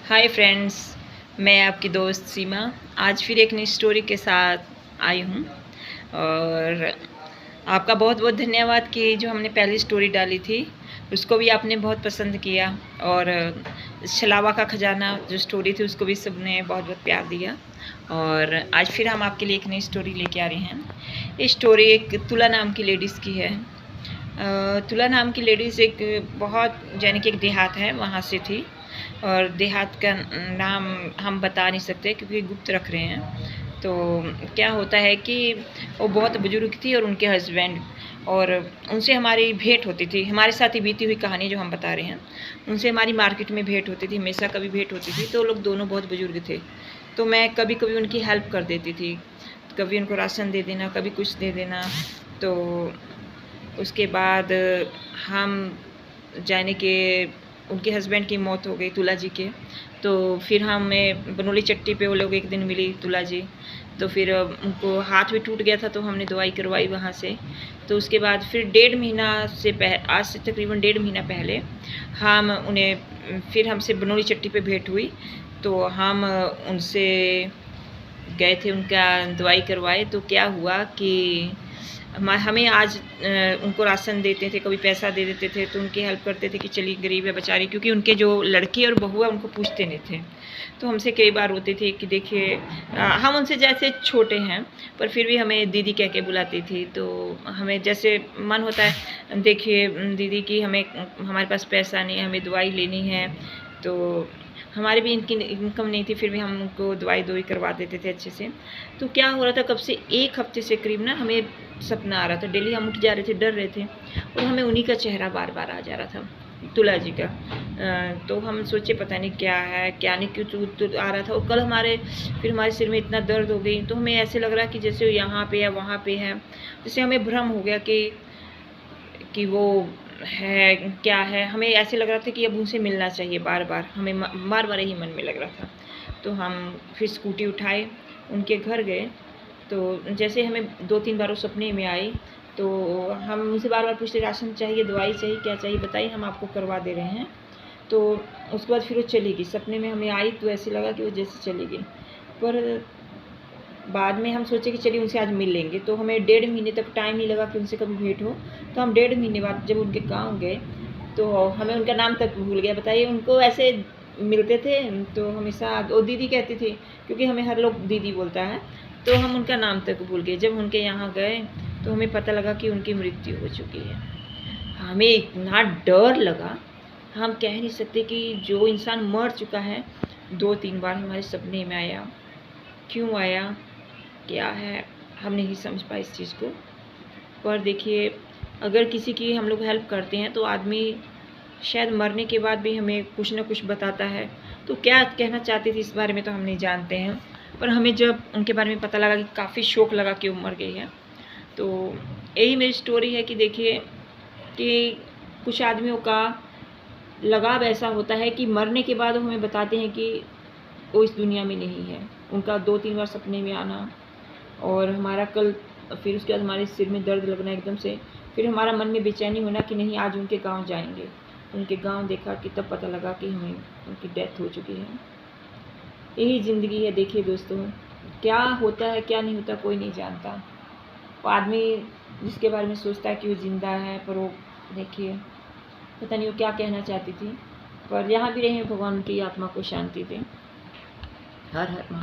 Hi friends, मैं आपकी दोस्त सीमा आज फिर एक नई स्टोरी के साथ आई हूँ। और आपका बहुत बहुत धन्यवाद कि जो हमने पहली स्टोरी डाली थी उसको भी आपने बहुत पसंद किया। और छलावा का खजाना जो स्टोरी थी उसको भी सबने बहुत बहुत प्यार दिया। और आज फिर हम आपके लिए एक नई स्टोरी लेके आ रहे हैं। ये स्टोरी एक तुला नाम की लेडीज़ की है। तुला नाम की लेडीज़ एक बहुत यानी कि एक देहात है वहाँ से थी। और देहात का नाम हम बता नहीं सकते क्योंकि गुप्त रख रहे हैं। तो क्या होता है कि वो बहुत बुजुर्ग थी और उनके हस्बैंड, और उनसे हमारी भेंट होती थी। हमारे साथ ही बीती हुई कहानी जो हम बता रहे हैं, उनसे हमारी मार्केट में भेंट होती थी, हमेशा कभी भेंट होती थी। तो लोग दोनों बहुत बुजुर्ग थे, तो मैं कभी कभी उनकी हेल्प कर देती थी, कभी उनको राशन दे देना, कभी कुछ दे देना। तो उसके बाद हम जाने के उनके हस्बैंड की मौत हो गई तुला जी के। तो फिर हमें बनोली चट्टी पे वो लोग एक दिन मिली तुला जी। तो फिर उनको हाथ भी टूट गया था तो हमने दवाई करवाई वहाँ से। तो उसके बाद फिर 1.5 महीना से आज से तकरीबन 1.5 महीना पहले हम उन्हें फिर हमसे बनोली चट्टी पे भेंट हुई। तो हम उनसे गए थे, उनका दवाई करवाए। तो क्या हुआ कि हमें आज उनको राशन देते थे, कभी पैसा दे देते थे, तो उनकी हेल्प करते थे कि चलिए गरीब है बेचारी, क्योंकि उनके जो लड़की और बहू है उनको पूछते नहीं थे। तो हमसे कई बार होते थे कि देखिए हम उनसे जैसे छोटे हैं पर फिर भी हमें दीदी कह के बुलाती थी। तो हमें जैसे मन होता है, देखिए दीदी की हमें हमारे पास पैसा नहीं है, हमें दवाई लेनी है। तो हमारी भी इनकी इनकम नहीं थी, फिर भी हम उनको दवाई करवा देते थे अच्छे से। तो क्या हो रहा था, कब से 1 हफ्ते से करीब ना हमें सपना आ रहा था। डेली हम उठ जा रहे थे, डर रहे थे, और हमें उन्हीं का चेहरा बार बार आ जा रहा था, तुला जी का। तो हम सोचे पता नहीं क्या है क्या नहीं, क्यों तो आ रहा था। और कल फिर हमारे सिर में इतना दर्द हो गई, तो हमें ऐसे लग रहा कि जैसे यहाँ पे है वहाँ पे है। जैसे हमें भ्रम हो गया कि वो है क्या है। हमें ऐसे लग रहा था कि अब उनसे मिलना चाहिए बार बार, हमें बार बार यही मन में लग रहा था। तो हम फिर स्कूटी उठाए, उनके घर गए। तो जैसे हमें 2-3 बार वो सपने में आई, तो हम उनसे बार बार पूछते राशन चाहिए, दवाई चाहिए, क्या चाहिए बताइए, हम आपको करवा दे रहे हैं। तो उसके बाद फिर वो चली गई। सपने में हमें आई तो ऐसे लगा कि वो जैसे चली गई। पर बाद में हम सोचे कि चलिए उनसे आज मिल लेंगे। तो हमें 1.5 महीने तक टाइम नहीं लगा कि उनसे कभी भेंट हो। तो हम 1.5 महीने बाद जब उनके गाँव गए तो हमें उनका नाम तक भूल गया। बताइए, उनको ऐसे मिलते थे तो हमेशा वो दीदी कहती थी, क्योंकि हमें हर लोग दीदी बोलता है। तो हम उनका नाम तक भूल गए। जब उनके यहाँ गए तो हमें पता लगा कि उनकी मृत्यु हो चुकी है। हमें इतना डर लगा, हम कह नहीं सकते कि जो इंसान मर चुका है 2-3 बार हमारे सपने में आया। क्यों आया, क्या है, हम नहीं समझ पाए इस चीज़ को। पर देखिए, अगर किसी की हम लोग हेल्प करते हैं तो आदमी शायद मरने के बाद भी हमें कुछ ना कुछ बताता है। तो क्या कहना चाहती थी इस बारे में तो हम नहीं जानते हैं, पर हमें जब उनके बारे में पता लगा कि काफ़ी शौक लगा कि वो मर गई है। तो यही मेरी स्टोरी है कि देखिए कि कुछ आदमियों का लगाव ऐसा होता है कि मरने के बाद वो हमें बताते हैं कि वो इस दुनिया में नहीं है। उनका 2-3 बार सपने में आना, और हमारा कल फिर उसके बाद हमारे सिर में दर्द लगना एकदम से, फिर हमारा मन में बेचैनी होना कि नहीं आज उनके गांव जाएंगे। उनके गांव देखा कि तब पता लगा कि हमें उनकी डेथ हो चुकी है। यही ज़िंदगी है। देखिए दोस्तों, क्या होता है क्या नहीं होता कोई नहीं जानता। वो आदमी जिसके बारे में सोचता है कि वो ज़िंदा है, पर वो देखिए पता नहीं वो क्या कहना चाहती थी। पर यहाँ भी रहे भगवान की आत्मा को शांति दें। हर हर महादेव।